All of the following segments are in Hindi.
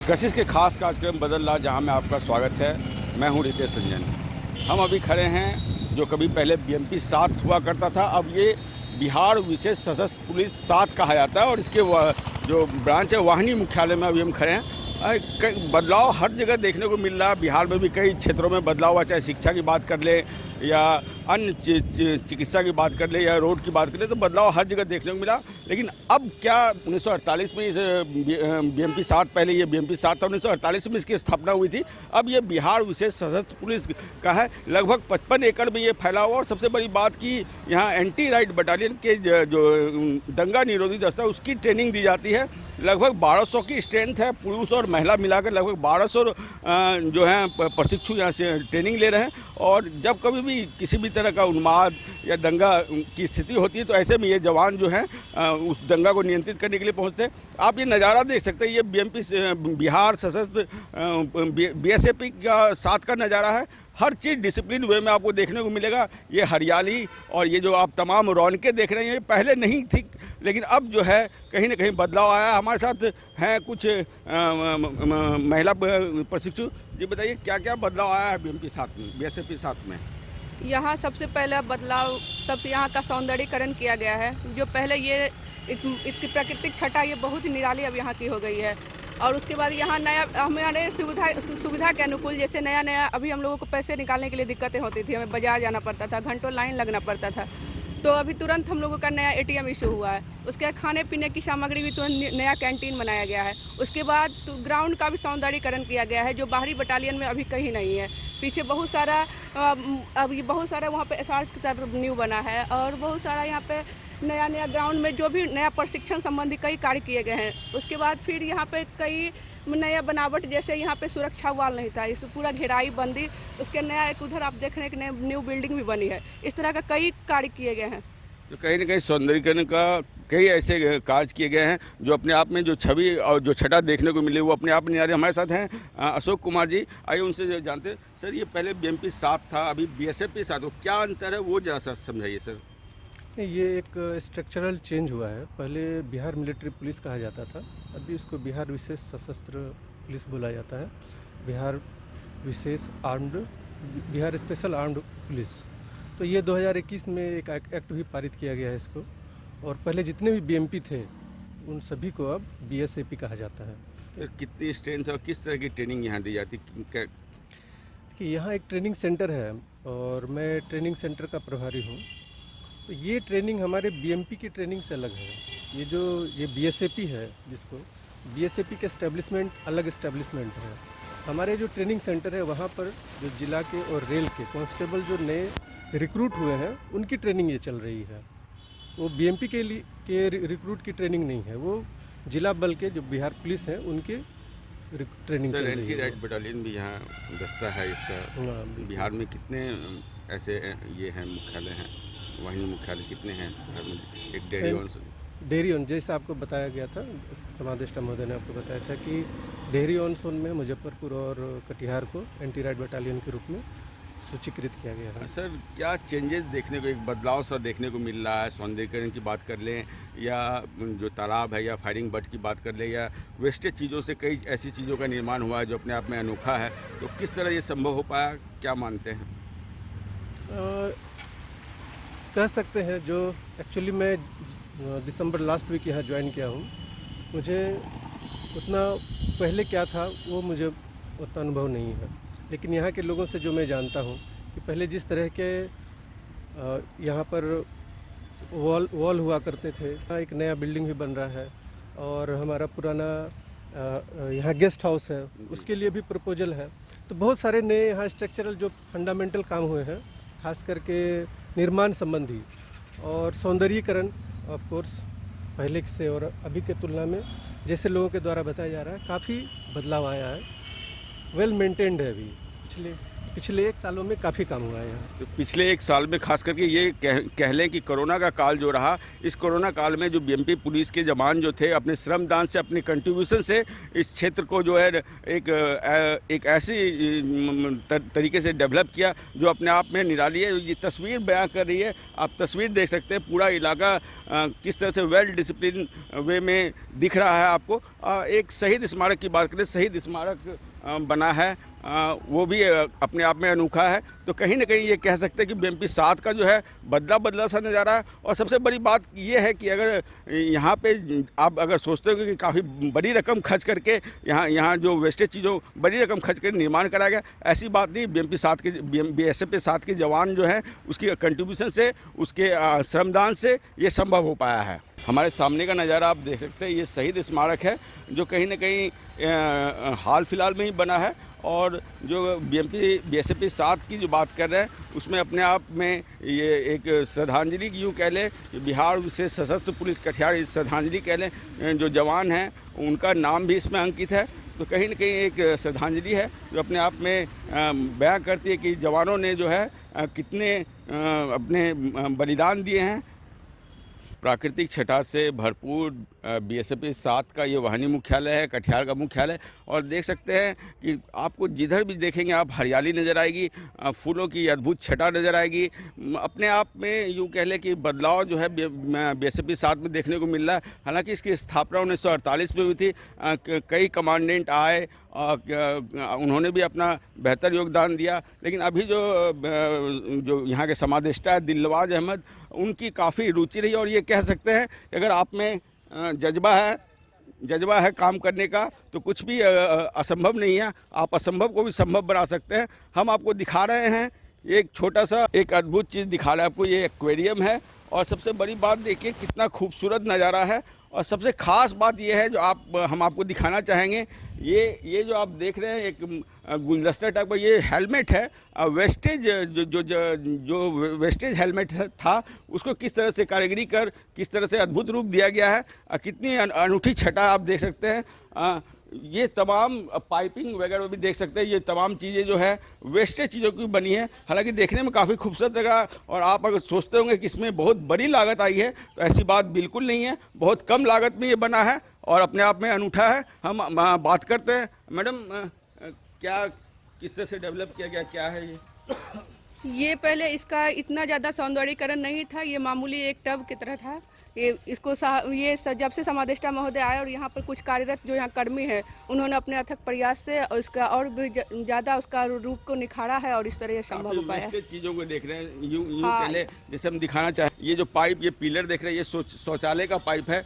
कशिश के खास कार्यक्रम बदल रहा, जहां में आपका स्वागत है। मैं हूं रितेश रंजन। हम अभी खड़े हैं जो कभी पहले बीएमपी 7 हुआ करता था, अब ये बिहार विशेष सशस्त्र पुलिस 7 कहा जाता है और इसके जो ब्रांच है वाहिनी मुख्यालय में अभी हम खड़े हैं। बदलाव हर जगह देखने को मिल रहा है। बिहार में भी कई क्षेत्रों में बदलाव हुआ, चाहे शिक्षा की बात कर ले या अन्य चिकित्सा की बात कर ले या रोड की बात कर ले, तो बदलाव हर जगह देखने को मिला। लेकिन अब क्या 1948 में इस बीएमपी 7, पहले ये बीएमपी 7 था, 1948 में इसकी स्थापना हुई थी। अब ये बिहार विशेष सशस्त्र पुलिस का है। लगभग 55 एकड़ में ये फैला हुआ और सबसे बड़ी बात कि यहाँ एंटी राइट बटालियन के जो दंगा निरोधी दस्ता है उसकी ट्रेनिंग दी जाती है। लगभग 1200 की स्ट्रेंथ है, पुरुष और महिला मिलाकर लगभग 1200 जो हैं प्रशिक्षु यहाँ से ट्रेनिंग ले रहे हैं। और जब कभी भी किसी भी तरह का उन्माद या दंगा की स्थिति होती है तो ऐसे में ये जवान जो हैं उस दंगा को नियंत्रित करने के लिए पहुँचते हैं। आप ये नज़ारा देख सकते हैं, ये बीएमपी बिहार सशस्त्र बीएसएपी का 7 का नज़ारा है। हर चीज़ डिसिप्लिन वे में आपको देखने को मिलेगा। ये हरियाली और ये जो आप तमाम रौनकें देख रहे हैं ये पहले नहीं थी, लेकिन अब जो है कहीं ना कहीं बदलाव आया। हमारे साथ हैं कुछ महिला प्रशिक्षु। जी बताइए क्या क्या बदलाव आया है बीएमपी 7 में, बीएसएपी 7 में? यहाँ सबसे पहला बदलाव, सबसे यहाँ का सौंदर्यीकरण किया गया है। जो पहले ये इसकी प्राकृतिक छटा ये बहुत ही निराली अब यहाँ की हो गई है। और उसके बाद यहाँ नया हमारे सुविधा के अनुकूल, जैसे नया अभी हम लोगों को पैसे निकालने के लिए दिक्कतें होती थी, हमें बाजार जाना पड़ता था, घंटों लाइन लगना पड़ता था। तो अभी तुरंत हम लोगों का नया एटीएम इशू हुआ है। उसके खाने पीने की सामग्री भी तुरंत नया कैंटीन बनाया गया है। उसके बाद ग्राउंड का भी सौंदर्यीकरण किया गया है, जो बाहरी बटालियन में अभी कहीं नहीं है। पीछे बहुत सारा वहाँ पे एसआर की तरफ न्यू बना है और बहुत सारा यहाँ पे नया ग्राउंड में जो भी नया प्रशिक्षण संबंधी कई कार्य किए गए हैं। उसके बाद फिर यहाँ पे कई नया बनावट, जैसे यहाँ पे सुरक्षा वाल नहीं था, इस पूरा घेराई बंदी, उसके नया एक उधर आप देख रहे हैं कि न्यू बिल्डिंग भी बनी है। इस तरह का कई कार्य किए गए हैं। तो कहीं ना कहीं सौंदर्यीकरण का कई ऐसे कार्य किए गए हैं जो अपने आप में जो छवि और जो छटा देखने को मिले वो अपने आप में नहीं आ रही। हमारे साथ हैं अशोक कुमार जी, आइए उनसे जानते हैं। सर ये पहले बीएमपी 7 था, अभी बीएसएफी 7 हो, क्या अंतर है वो जरा सा समझाइए सर। ये एक स्ट्रक्चरल चेंज हुआ है। पहले बिहार मिलिट्री पुलिस कहा जाता था, अभी इसको बिहार विशेष सशस्त्र पुलिस बोला जाता है। बिहार विशेष बिहार स्पेशल आर्म्ड पुलिस। तो ये 2021 में एक एक्ट भी पारित किया गया है इसको। और पहले जितने भी बीएमपी थे उन सभी को अब बीएसएपी कहा जाता है। कितनी स्ट्रेंथ और किस तरह की ट्रेनिंग यहाँ दी जाती है? कि यहाँ एक ट्रेनिंग सेंटर है और मैं ट्रेनिंग सेंटर का प्रभारी हूँ। तो ये ट्रेनिंग हमारे बीएमपी की ट्रेनिंग से अलग है। ये बीएसएपी है, जिसको बीएसएपी के एस्टेब्लिशमेंट अलग एस्टेब्लिशमेंट है। हमारे जो ट्रेनिंग सेंटर है वहाँ पर जो जिला के और रेल के कांस्टेबल जो नए रिक्रूट हुए हैं उनकी ट्रेनिंग ये चल रही है। वो बीएमपी के रिक्रूट की ट्रेनिंग नहीं है, वो जिला बल के जो बिहार पुलिस हैं उनकी ट्रेनिंग चल रही है। एंटी राइट बटालियन भी यहाँ दस्ता है इसका। बिहार में कितने ऐसे ये हैं मुख्यालय हैं, वहीं मुख्यालय कितने हैं बिहार में? एक डेहरी ऑन जैसे आपको बताया गया था, समादेष्टा महोदय ने आपको बताया था कि डेहरी ऑन सोन में मुजफ्फरपुर और कटिहार को एंटी राइट बटालियन के रूप में सूचीकृत किया गया है। सर क्या चेंजेस देखने को, एक बदलाव सा देखने को मिल रहा है? सौंदर्यीकरण की बात कर लें या जो तालाब है या फायरिंग बट की बात कर लें या वेस्टेज चीज़ों से कई ऐसी चीज़ों का निर्माण हुआ है जो अपने आप में अनोखा है, तो किस तरह ये संभव हो पाया, क्या मानते हैं? कह सकते हैं जो एक्चुअली मैं दिसंबर लास्ट वीक यहाँ ज्वाइन किया हूँ, मुझे उतना पहले क्या था वो मुझे उतना अनुभव नहीं है। लेकिन यहाँ के लोगों से जो मैं जानता हूँ कि पहले जिस तरह के यहाँ पर वॉल हुआ करते थे, एक नया बिल्डिंग भी बन रहा है और हमारा पुराना यहाँ गेस्ट हाउस है, उसके लिए भी प्रपोजल है। तो बहुत सारे नए यहाँ स्ट्रक्चरल जो फंडामेंटल काम हुए हैं, खास करके निर्माण संबंधी और सौंदर्यीकरण ऑफ कोर्स पहले से और अभी के तुलना में जैसे लोगों के द्वारा बताया जा रहा है काफ़ी बदलाव आया है। वेल मेंटेन्ड है अभी पिछले पिछले 1 सालों में काफ़ी काम हुआ है यहाँ। तो पिछले 1 साल में खास करके ये कह लें कि कोरोना का काल जो रहा, इस कोरोना काल में जो बीएमपी पुलिस के जवान जो थे अपने श्रमदान से, अपने कंट्रीब्यूशन से इस क्षेत्र को जो है एक ऐसी तरीके से डेवलप किया जो अपने आप में निराली है। ये तस्वीर बयां कर रही है, आप तस्वीर देख सकते हैं, पूरा इलाका किस तरह से वेल डिसिप्लिन वे में दिख रहा है आपको। एक शहीद स्मारक की बात करें, शहीद स्मारक बना है, वो भी अपने आप में अनोखा है। तो कहीं ना कहीं ये कह सकते हैं कि बीएमपी 7 का जो है बदला सा नज़ारा है। और सबसे बड़ी बात ये है कि अगर यहाँ पे आप अगर सोचते हो कि काफ़ी बड़ी रकम खर्च करके यहाँ जो वेस्टेज चीज़ों बड़ी रकम खर्च करके निर्माण कराया गया, ऐसी बात नहीं। बीएसएफ 7 के जवान जो हैं उसकी कंट्रीब्यूशन से, उसके श्रमदान से ये संभव हो पाया है। हमारे सामने का नज़ारा आप देख सकते हैं, ये शहीद स्मारक है जो कहीं ना कहीं हाल फिलहाल में ही बना है। और जो बीएसएफ 7 की जो बात कर रहे हैं उसमें अपने आप में ये एक श्रद्धांजलि यूँ कह लें, बिहार विशेष सशस्त्र पुलिस कटिहार श्रद्धांजलि कह लें, जो जवान हैं उनका नाम भी इसमें अंकित है। तो कहीं ना कहीं एक श्रद्धांजलि है जो अपने आप में बयां करती है कि जवानों ने जो है कितने अपने बलिदान दिए हैं। प्राकृतिक छटा से भरपूर बीएसएफ 7 का ये वाहिनी मुख्यालय है, कटिहार का मुख्यालय। और देख सकते हैं कि आपको जिधर भी देखेंगे आप हरियाली नज़र आएगी, फूलों की अद्भुत छटा नज़र आएगी। अपने आप में यूँ कह लें कि बदलाव जो है बीएसएफ 7 में देखने को मिल रहा है। हालांकि इसकी स्थापना 1948 में हुई थी। कई कमांडेंट आए, उन्होंने भी अपना बेहतर योगदान दिया, लेकिन अभी जो यहाँ के समादेष्टा है दिलनवाज अहमद, उनकी काफ़ी रुचि रही। और ये कह सकते हैं कि अगर आप में जज्बा है काम करने का तो कुछ भी असंभव नहीं है। आप असंभव को भी संभव बना सकते हैं। हम आपको दिखा रहे हैं एक छोटा सा एक अद्भुत चीज़ दिखा रहे हैं आपको। ये एक्वेरियम है और सबसे बड़ी बात देखिए कितना खूबसूरत नज़ारा है। और सबसे ख़ास बात ये है जो हम आपको दिखाना चाहेंगे, ये जो आप देख रहे हैं एक गुलदस्ता टाइप का ये हेलमेट है। वेस्टेज जो वेस्टेज हेलमेट था उसको किस तरह से कारीगरी कर किस तरह से अद्भुत रूप दिया गया है। कितनी अनूठी छटा आप देख सकते हैं। ये तमाम पाइपिंग वगैरह भी देख सकते हैं। ये तमाम चीज़ें जो है वेस्टेज चीज़ों की बनी है। हालांकि देखने में काफ़ी खूबसूरत लग रहा है। और आप अगर सोचते होंगे कि इसमें बहुत बड़ी लागत आई है तो ऐसी बात बिल्कुल नहीं है। बहुत कम लागत में ये बना है और अपने आप में अनूठा है। हम बात करते हैं, मैडम क्या किस तरह से डेवलप किया गया, क्या है ये पहले इसका इतना ज़्यादा सौंदर्यीकरण नहीं था, ये मामूली एक टब की तरह था। जब से समादेष्टा महोदय आए और यहाँ पर कुछ कार्यरत जो यहाँ कर्मी है उन्होंने अपने अथक प्रयास से और इसका और भी ज़्यादा उसका रूप को निखारा है और इस तरह ये संभव हो पाया है। चीज़ों को देख रहे हैं यूँ पहले जैसे हम दिखाना चाहें, ये जो पाइप, ये पिलर देख रहे हैं, ये शौचालय का पाइप है।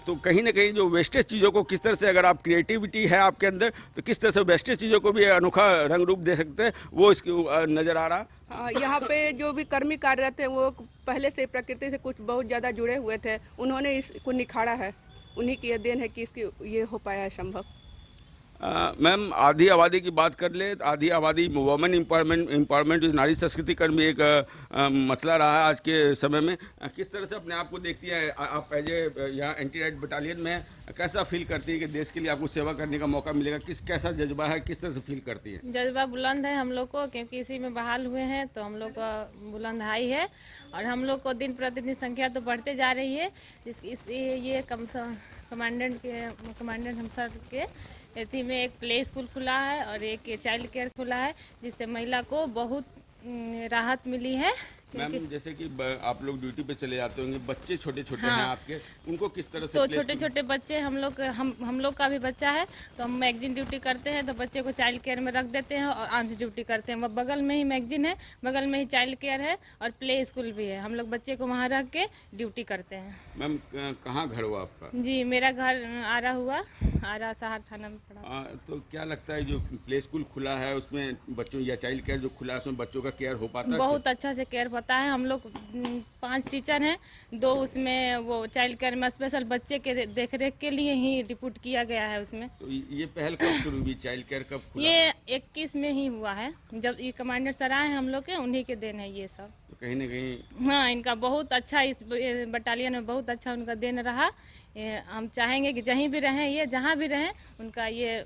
तो कहीं ना कहीं जो वेस्टेज चीज़ों को किस तरह से, अगर आप क्रिएटिविटी है आपके अंदर तो किस तरह से वेस्टेज चीज़ों को भी अनोखा रंग रूप दे सकते हैं, वो इसकी नज़र आ रहा। यहाँ पे जो भी कर्मी कार्यरत हैं वो पहले से प्रकृति से कुछ बहुत ज़्यादा जुड़े हुए थे, उन्होंने इसको निखारा है। उन्हीं की यह देन है कि इसकी ये हो पाया है संभव। मैम आधी आबादी की बात कर ले, आधी आबादी वुमेन एम्पावरमेंट नारी सशक्तिकरण भी एक मसला रहा है आज के समय में। किस तरह से अपने आप को देखती है आप एज ए यहाँ एंटी राइट बटालियन में, कैसा फील करती है कि देश के लिए आपको सेवा करने का मौका मिलेगा? कैसा जज्बा है, किस तरह से फील करती है? जज्बा बुलंद है हम लोग को, क्योंकि इसी में बहाल हुए हैं तो हम लोग का बुलंद हाई है। और हम लोग को दिन प्रतिदिन संख्या तो बढ़ते जा रही है। ये कमांडेंट हम सर के एथी में एक प्ले स्कूल खुला है और एक चाइल्ड केयर खुला है, जिससे महिला को बहुत राहत मिली है। मैम जैसे कि आप लोग ड्यूटी पे चले जाते होंगे, बच्चे छोटे छोटे हैं आपके, उनको किस तरह से? तो छोटे छोटे बच्चे हम लोग का भी बच्चा है, तो हम मैगजीन ड्यूटी करते हैं तो बच्चे को चाइल्ड केयर में रख देते हैं और आर्म्स ड्यूटी करते हैं। बगल में ही मैगजीन है, बगल में ही चाइल्ड केयर है और प्ले स्कूल भी है। हम लोग बच्चे को वहाँ रख के ड्यूटी करते हैं। मैम कहाँ घर हुआ आपका? जी मेरा घर आरा सहार थाना में पड़ा। तो क्या लगता है जो प्ले स्कूल खुला है उसमें बच्चों या चाइल्ड केयर जो खुला है उसमें बच्चों का केयर हो पाता है? बहुत अच्छा से केयर होता है। हम लोग 5 टीचर हैं, 2 उसमें वो चाइल्ड केयर में स्पेशल बच्चे के देखरेख के लिए ही डिप्यूट किया गया है उसमें। तो ये पहल कब शुरू हुई, चाइल्ड केयर कब खुला? ये 21 में ही हुआ है, जब ये कमांडर सर आए हम लोग के, उन्हीं के देन है ये सब। तो कहीं ना कहीं हाँ इनका बहुत अच्छा, इस बटालियन में बहुत अच्छा उनका देन रहा। हम चाहेंगे कि जहीं भी रहें, ये जहाँ भी रहें, उनका ये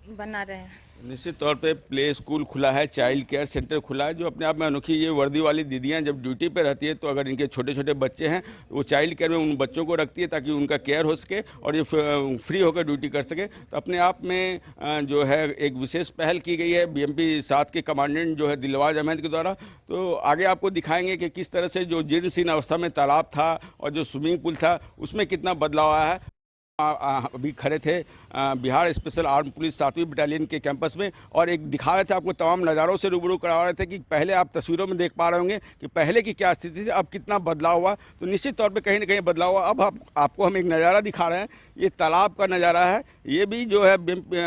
बना रहे हैं। निश्चित तौर पे प्ले स्कूल खुला है, चाइल्ड केयर सेंटर खुला है, जो अपने आप में अनोखी। ये वर्दी वाली दीदियां जब ड्यूटी पे रहती है तो अगर इनके छोटे छोटे बच्चे हैं वो चाइल्ड केयर में उन बच्चों को रखती है ताकि उनका केयर हो सके और ये फ्री होकर ड्यूटी कर सके। तो अपने आप में जो है एक विशेष पहल की गई है BMP 7 के कमांडेंट जो है दिलवाज अहमद के द्वारा। तो आगे आपको दिखाएंगे कि किस तरह से जो जीर्ण शीर्ण अवस्था में तालाब था और जो स्विमिंग पूल था उसमें कितना बदलाव आया है। अभी खड़े थे बिहार स्पेशल आर्म पुलिस 7वीं बटालियन के कैंपस में और एक दिखा रहे थे, आपको तमाम नज़ारों से रूबरू करा रहे थे कि पहले आप तस्वीरों में देख पा रहे होंगे कि पहले की क्या स्थिति थी, अब कितना बदलाव हुआ। तो निश्चित तौर पे कहीं ना कहीं बदलाव हुआ। अब आपको हम एक नज़ारा दिखा रहे हैं, ये तालाब का नज़ारा है। ये भी जो है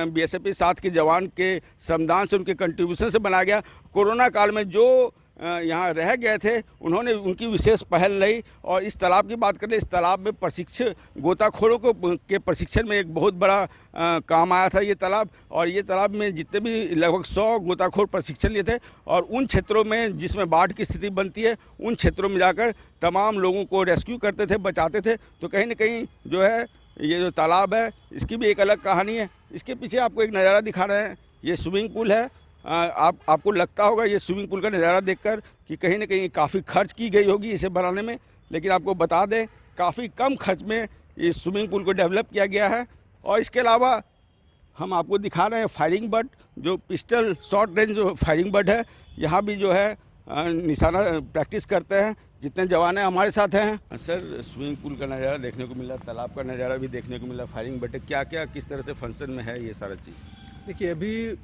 BSF 7 के जवान के श्रमदान से, उनके कंट्रीब्यूशन से बनाया गया। कोरोना काल में जो यहाँ रह गए थे उन्होंने उनकी विशेष पहल रही। और इस तालाब की बात करें, इस तालाब में गोताखोरों के प्रशिक्षण में एक बहुत बड़ा काम आया था ये तालाब। और ये तालाब में जितने भी लगभग 100 गोताखोर प्रशिक्षण लिए थे और उन क्षेत्रों में जिसमें बाढ़ की स्थिति बनती है उन क्षेत्रों में जाकर तमाम लोगों को रेस्क्यू करते थे, बचाते थे। तो कहीं ना कहीं जो है ये जो तालाब है इसकी भी एक अलग कहानी है। इसके पीछे आपको एक नज़ारा दिखा रहे हैं, ये स्विमिंग पूल है। आपको लगता होगा ये स्विमिंग पूल का नज़ारा देखकर कि कहीं ना कहीं काफ़ी खर्च की गई होगी इसे बनाने में, लेकिन आपको बता दें काफ़ी कम खर्च में इस स्विमिंग पूल को डेवलप किया गया है। और इसके अलावा हम आपको दिखा रहे हैं फायरिंग बट, जो pistol short range firing but है। यहाँ भी जो है निशाना प्रैक्टिस करते हैं जितने जवान हैं हमारे साथ हैं। सर, स्विमिंग पूल का नज़ारा देखने को मिला, तालाब का नज़ारा भी देखने को मिला, फायरिंग बट क्या क्या किस तरह से फंक्शन में है ये सारा चीज़? देखिए अभी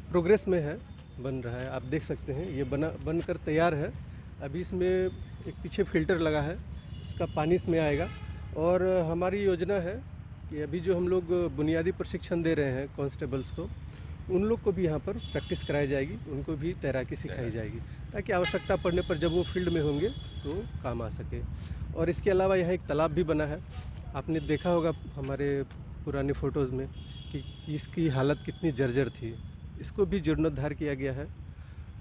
प्रोग्रेस में है, बन रहा है। आप देख सकते हैं ये बनकर तैयार है। अभी इसमें एक पीछे फिल्टर लगा है, उसका पानी इसमें आएगा। और हमारी योजना है कि अभी जो हम लोग बुनियादी प्रशिक्षण दे रहे हैं कांस्टेबल्स को, उन लोग को भी यहाँ पर प्रैक्टिस कराई जाएगी, उनको भी तैराकी सिखाई जाएगी ताकि आवश्यकता पड़ने पर जब वो फील्ड में होंगे तो काम आ सके। और इसके अलावा यहाँ एक तालाब भी बना है। आपने देखा होगा हमारे पुराने फ़ोटोज़ में कि इसकी हालत कितनी जर्जर थी। इसको भी जीर्णोद्धार किया गया है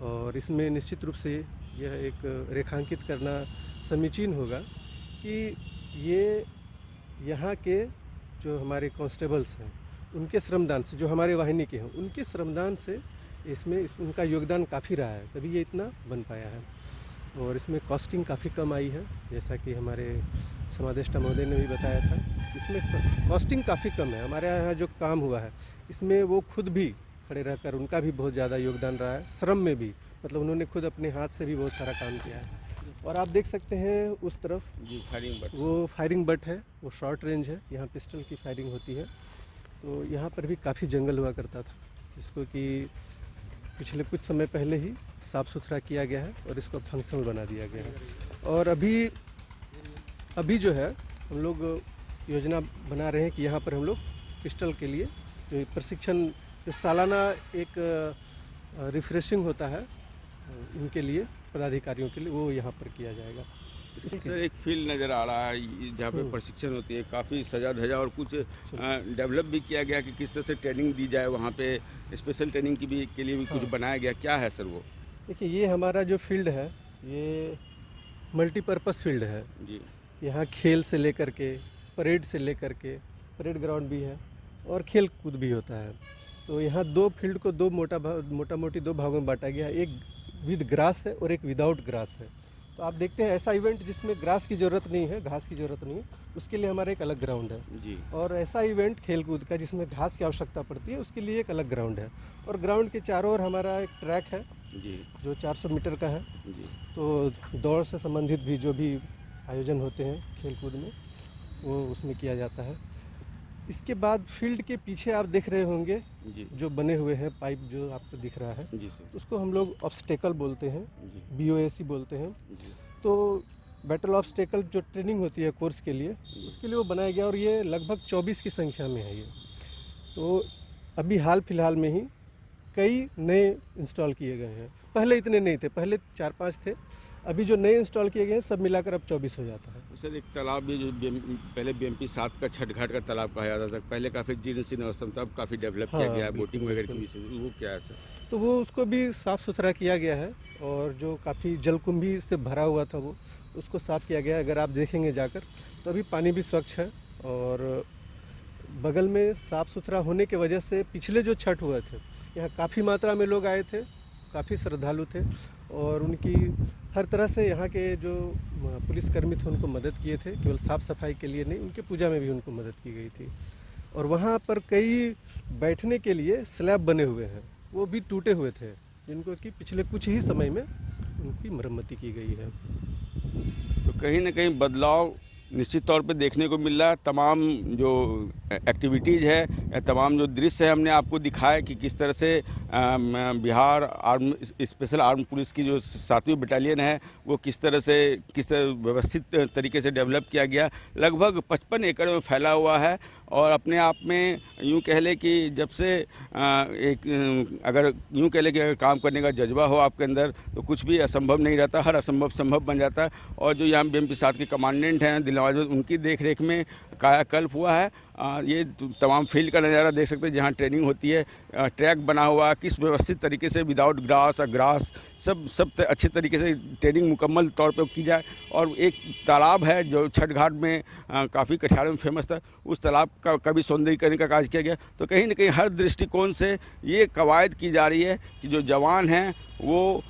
और इसमें निश्चित रूप से यह एक रेखांकित करना समीचीन होगा कि ये यहाँ के जो हमारे कांस्टेबल्स हैं उनके श्रमदान से, जो हमारे वाहिनी के हैं उनके श्रमदान से इसमें उनका योगदान काफ़ी रहा है, तभी ये इतना बन पाया है। और इसमें कॉस्टिंग काफ़ी कम आई है, जैसा कि हमारे समादेष्टा महोदय ने भी बताया था। इसमें कॉस्टिंग काफ़ी कम है। हमारे यहाँ जो काम हुआ है इसमें वो खुद भी खड़े रहकर उनका भी बहुत ज़्यादा योगदान रहा है, श्रम में भी, मतलब उन्होंने खुद अपने हाथ से भी बहुत सारा काम किया है। और आप देख सकते हैं उस तरफ जी फायरिंग बट, वो फायरिंग बट है, वो शॉर्ट रेंज है, यहाँ पिस्टल की फायरिंग होती है। तो यहाँ पर भी काफ़ी जंगल हुआ करता था, जिसको कि पिछले कुछ समय पहले ही साफ़ सुथरा किया गया है और इसको फंक्शनल बना दिया गया है। और अभी जो है हम लोग योजना बना रहे हैं कि यहाँ पर हम लोग पिस्टल के लिए जो प्रशिक्षण, जो सालाना एक रिफ्रेशिंग होता है इनके लिए, पदाधिकारियों के लिए, वो यहाँ पर किया जाएगा। सर, एक फील्ड नज़र आ रहा है जहाँ पे प्रशिक्षण होती है, काफ़ी सजा धजा और कुछ डेवलप भी किया गया कि किस तरह से ट्रेनिंग दी जाए, वहाँ पे स्पेशल ट्रेनिंग के लिए भी कुछ बनाया गया। क्या है सर वो? देखिए ये हमारा जो फील्ड है ये मल्टीपर्पज़ फील्ड है जी। यहाँ खेल से लेकर के, परेड से लेकर के, परेड ग्राउंड भी है और खेल कूद भी होता है। तो यहाँ दो फील्ड को मोटा मोटी दो भागों में बांटा गया है, एक विद ग्रास है और एक विदाउट ग्रास है। तो आप देखते हैं ऐसा इवेंट जिसमें ग्रास की ज़रूरत नहीं है, घास की ज़रूरत नहीं है, उसके लिए हमारा एक अलग ग्राउंड है जी। और ऐसा इवेंट खेल कूद का जिसमें घास की आवश्यकता पड़ती है, उसके लिए एक अलग ग्राउंड है। और ग्राउंड के चारों ओर हमारा एक ट्रैक है जी, जो 400 मीटर का है जी। तो दौड़ से संबंधित भी जो भी आयोजन होते हैं खेल कूद में वो उसमें किया जाता है। इसके बाद फील्ड के पीछे आप देख रहे होंगे जी, जो बने हुए हैं पाइप जो आपको दिख रहा है, जी सर, उसको हम लोग ऑब्स्टेकल बोलते हैं, जी, BOAC बोलते हैं। जी। तो बैटल ऑब्स्टेकल जो ट्रेनिंग होती है कोर्स के लिए, उसके लिए वो बनाया गया और ये लगभग 24 की संख्या में है ये। तो अभी हाल फिलहाल में ही कई नए इंस्टॉल किए गए हैं, पहले इतने नहीं थे, पहले 4-5 थे, अभी जो नए इंस्टॉल किए गए हैं सब मिलाकर अब 24 हो जाता है। सर, एक तालाब भी जो पहले BMP 7 का छठघाट का तालाब कहा जाता था, पहले काफ़ी जीर्ण शीर्ण अवस्था में था, अब काफ़ी डेवलप किया गया है, बोटिंग वगैरह की भी, वो क्या है सर? तो वो उसको भी साफ़ सुथरा किया गया है और जो काफ़ी जलकुंभी से भरा हुआ था वो उसको साफ़ किया गया है। अगर आप देखेंगे जाकर तो अभी पानी भी स्वच्छ है और बगल में साफ़ सुथरा होने की वजह से पिछले जो छठ हुए थे यहाँ काफ़ी मात्रा में लोग आए थे, काफ़ी श्रद्धालु थे और उनकी हर तरह से यहाँ के जो पुलिसकर्मी थे उनको मदद किए थे। केवल साफ़ सफाई के लिए नहीं, उनके पूजा में भी उनको मदद की गई थी। और वहाँ पर कई बैठने के लिए स्लैब बने हुए हैं, वो भी टूटे हुए थे, जिनको कि पिछले कुछ ही समय में उनकी मरम्मती की गई है। तो कहीं ना कहीं बदलाव निश्चित तौर पे देखने को मिल रहा है। तमाम जो एक्टिविटीज़ है या तमाम जो दृश्य है हमने आपको दिखाया कि किस तरह से Bihar arm special arm police की जो 7वीं बटालियन है वो किस तरह व्यवस्थित तरीके से डेवलप किया गया। लगभग 55 एकड़ में फैला हुआ है और अपने आप में यूँ कह लें कि जब से अगर यूँ कह लें कि अगर काम करने का जज्बा हो आपके अंदर तो कुछ भी असंभव नहीं रहता, हर असंभव संभव बन जाता है। और जो यहाँ BMP 7 के कमांडेंट हैं दिलनवाज, उनकी देखरेख में कायाकल्प हुआ है। ये तमाम फील्ड का नज़ारा देख सकते हैं जहाँ ट्रेनिंग होती है, ट्रैक बना हुआ, किस व्यवस्थित तरीके से विदाउट ग्रास और ग्रास सब अच्छे तरीके से ट्रेनिंग मुकम्मल तौर पे की जाए। और एक तालाब है जो छठ घाट में काफ़ी कटिहार में फेमस था, उस तालाब का भी सौंदर्यीकरण का कार्य किया गया। तो कहीं ना कहीं हर दृष्टिकोण से ये कवायद की जा रही है कि जो जवान हैं वो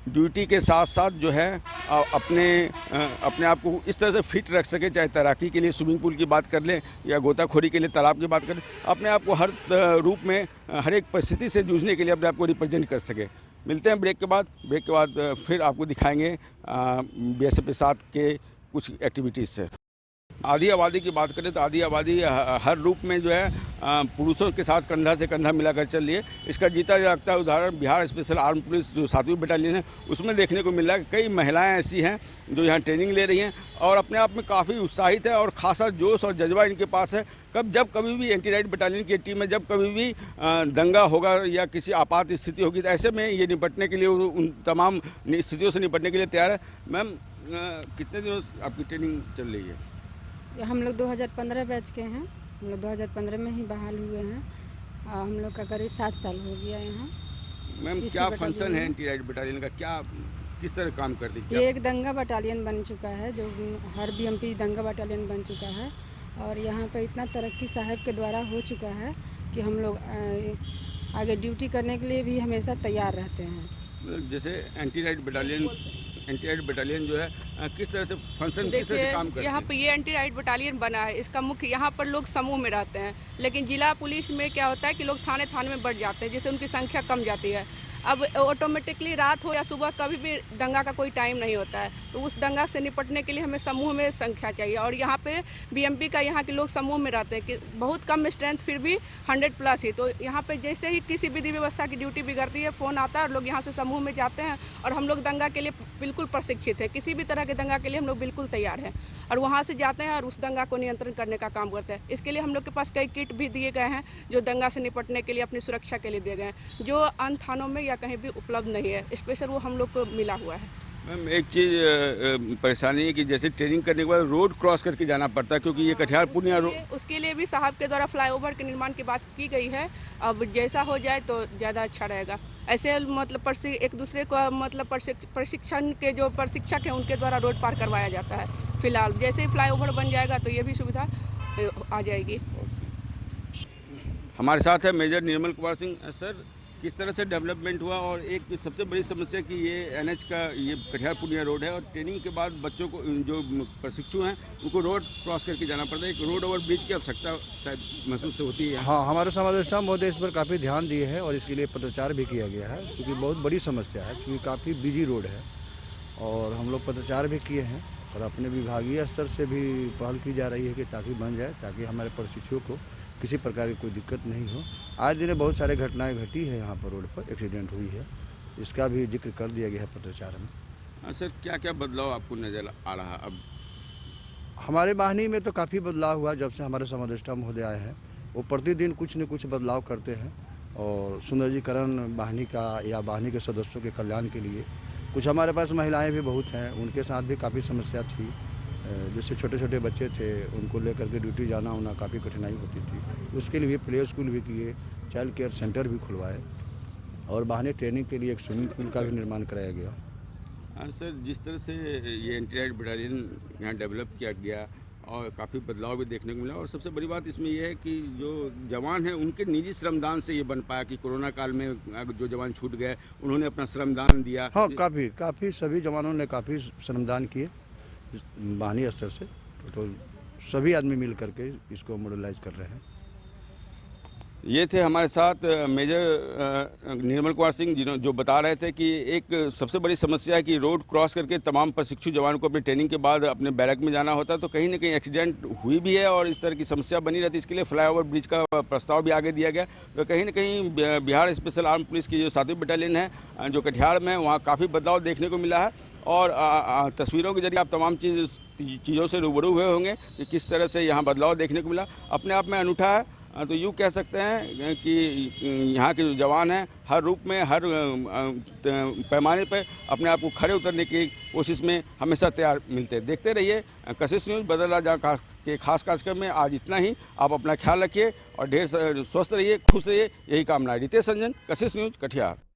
ड्यूटी के साथ साथ जो है अपने आप को इस तरह से फिट रख सके, चाहे तैराकी के लिए स्विमिंग पूल की बात कर लें या गोताखोरी के लिए तालाब की बात कर लें, अपने आप को हर रूप में हर एक परिस्थिति से जूझने के लिए अपने आप को रिप्रेजेंट कर सके। मिलते हैं ब्रेक के बाद फिर आपको दिखाएंगे BSF 7 के कुछ एक्टिविटीज़ से। आधी आबादी की बात करें तो आधी आबादी हर रूप में जो है पुरुषों के साथ कंधा से कंधा मिलाकर चल रही है। इसका जीता जागता उदाहरण बिहार स्पेशल आर्म पुलिस जो 7वीं बटालियन है उसमें देखने को मिल रहा है। कई महिलाएं ऐसी हैं जो यहाँ ट्रेनिंग ले रही हैं और अपने आप में काफ़ी उत्साहित है और खासा जोश और जज्बा इनके पास है। जब कभी भी एंटी राइट बटालियन की टीम में जब कभी भी दंगा होगा या किसी आपात स्थिति होगी तो ऐसे में ये निपटने के लिए उन तमाम स्थितियों से निपटने के लिए तैयार है। मैम, कितने दिनों से आपकी ट्रेनिंग चल रही है? हम लोग 2015 बैच के हैं। हम लोग 2015 में ही बहाल हुए हैं। हम लोग का करीब 7 साल हो गया यहाँ। मैम, क्या फंक्शन है एंटी राइट बटालियन का, क्या किस तरह काम करती है? ये एक दंगा बटालियन बन चुका है, जो हर BMP दंगा बटालियन बन चुका है और यहाँ पे इतना तरक्की साहब के द्वारा हो चुका है कि हम लोग आगे ड्यूटी करने के लिए भी हमेशा तैयार रहते हैं। जैसे एंटी राइट बटालियन जो है किस तरह से फंक्शन, किस तरह से काम करती है? यहाँ पे ये एंटी राइट बटालियन बना है, इसका मुख्य यहाँ पर लोग समूह में रहते हैं, लेकिन जिला पुलिस में क्या होता है कि लोग थाने में बढ़ जाते हैं, जिससे उनकी संख्या कम जाती है। अब ऑटोमेटिकली रात हो या सुबह कभी भी दंगा का कोई टाइम नहीं होता है, तो उस दंगा से निपटने के लिए हमें समूह में संख्या चाहिए। और यहाँ पे BMP का यहाँ के लोग समूह में रहते हैं कि बहुत कम स्ट्रेंथ फिर भी 100+ ही। तो यहाँ पे जैसे ही किसी विधि व्यवस्था की ड्यूटी बिगड़ती है, फ़ोन आता है और लोग यहाँ से समूह में जाते हैं और हम लोग दंगा के लिए बिल्कुल प्रशिक्षित है। किसी भी तरह के दंगा के लिए हम लोग बिल्कुल तैयार हैं और वहाँ से जाते हैं और उस दंगा को नियंत्रण करने का काम करते हैं। इसके लिए हम लोग के पास कई किट भी दिए गए हैं जो दंगा से निपटने के लिए अपनी सुरक्षा के लिए दिए गए हैं, जो अन्य थानों में या कहीं भी उपलब्ध नहीं है। स्पेशल वो हम लोग को मिला हुआ है। मैम, एक चीज़ परेशानी है कि जैसे ट्रेनिंग करने के बाद रोड क्रॉस करके जाना पड़ता है, क्योंकि ये कटिहार पूर्णिया रोड, उसके लिए भी साहब के द्वारा फ्लाईओवर के निर्माण की बात की गई है। अब जैसा हो जाए तो ज़्यादा अच्छा रहेगा। ऐसे मतलब एक दूसरे को मतलब प्रशिक्षण के जो प्रशिक्षक हैं उनके द्वारा रोड पार करवाया जाता है। फिलहाल जैसे ही फ्लाईओवर बन जाएगा तो ये भी सुविधा आ जाएगी। हमारे साथ है मेजर निर्मल कुमार सिंह। सर, किस तरह से डेवलपमेंट हुआ? और एक सबसे बड़ी समस्या कि ये NH का ये कटिहार पूर्णिया रोड है और ट्रेनिंग के बाद बच्चों को जो प्रशिक्षु हैं उनको रोड क्रॉस करके जाना पड़ता है। एक रोड ओवर ब्रिज की आवश्यकता शायद महसूस होती है। हाँ, हमारे समादेष्टा महोदय इस पर काफ़ी ध्यान दिए हैं और इसके लिए पत्रचार भी किया गया है, क्योंकि बहुत बड़ी समस्या है, क्योंकि काफ़ी बिजी रोड है और हम लोग पत्रचार भी किए हैं और अपने विभागीय स्तर से भी पहल की जा रही है कि ताकि बन जाए, ताकि हमारे प्रशिक्षुओं को किसी प्रकार की कोई दिक्कत नहीं हो। आज दिन बहुत सारे घटनाएं घटी है, यहाँ पर रोड पर एक्सीडेंट हुई है, इसका भी जिक्र कर दिया गया है पत्रचार में। हाँ सर, क्या क्या बदलाव आपको नज़र आ रहा है? अब हमारे वाहिनी में तो काफ़ी बदलाव हुआ जब से हमारे समादेष्टा महोदय आए हैं। वो प्रतिदिन कुछ न कुछ बदलाव करते हैं और सुंदरीकरण वाहिनी का या वाहिनी के सदस्यों के कल्याण के लिए। कुछ हमारे पास महिलाएं भी बहुत हैं, उनके साथ भी काफ़ी समस्या थी। जिससे छोटे छोटे बच्चे थे उनको लेकर के ड्यूटी जाना होना काफ़ी कठिनाई होती थी। उसके लिए प्ले स्कूल भी किए, चाइल्ड केयर सेंटर भी खुलवाए और वाहनी ट्रेनिंग के लिए एक स्विमिंग पूल का भी निर्माण कराया गया। हाँ सर, जिस तरह से ये एंटी राइट बटालियन यहाँ डेवलप किया गया और काफ़ी बदलाव भी देखने को मिला। और सबसे बड़ी बात इसमें यह है कि जो जवान हैं उनके निजी श्रमदान से ये बन पाया कि कोरोना काल में जो जवान छूट गए उन्होंने अपना श्रमदान दिया। हाँ, काफ़ी सभी जवानों ने काफ़ी श्रमदान किए बाहनी स्तर से, तो सभी आदमी मिल करके इसको मॉडलाइज कर रहे हैं। ये थे हमारे साथ मेजर निर्मल कुमार सिंह जो बता रहे थे कि एक सबसे बड़ी समस्या है कि रोड क्रॉस करके तमाम प्रशिक्षु जवानों को अपनी ट्रेनिंग के बाद अपने बैरक में जाना होता है, तो कहीं ना कहीं एक्सीडेंट हुई भी है और इस तरह की समस्या बनी रहती है। इसके लिए फ्लाईओवर ब्रिज का प्रस्ताव भी आगे दिया गया। तो कहीं ना कहीं बिहार स्पेशल आर्म पुलिस की जो 7वीं बटालियन है जो कटिहार में, वहाँ काफ़ी बदलाव देखने को मिला है। और तस्वीरों के जरिए आप तमाम चीज़ों से रूबरू हुए होंगे कि किस तरह से यहाँ बदलाव देखने को मिला। अपने आप में अनूठा है। तो यूँ कह सकते हैं कि यहाँ के जो जवान हैं हर रूप में, हर पैमाने पर अपने आप को खड़े उतरने की कोशिश में हमेशा तैयार मिलते हैं। देखते रहिए कशिश न्यूज़ बदल रहा के खास कार्यक्रम में आज इतना ही। आप अपना ख्याल रखिए और ढेर स्वस्थ रहिए, खुश रहिए, यही कामना है। रितेश रंजन, कशिश न्यूज़, कटिहार।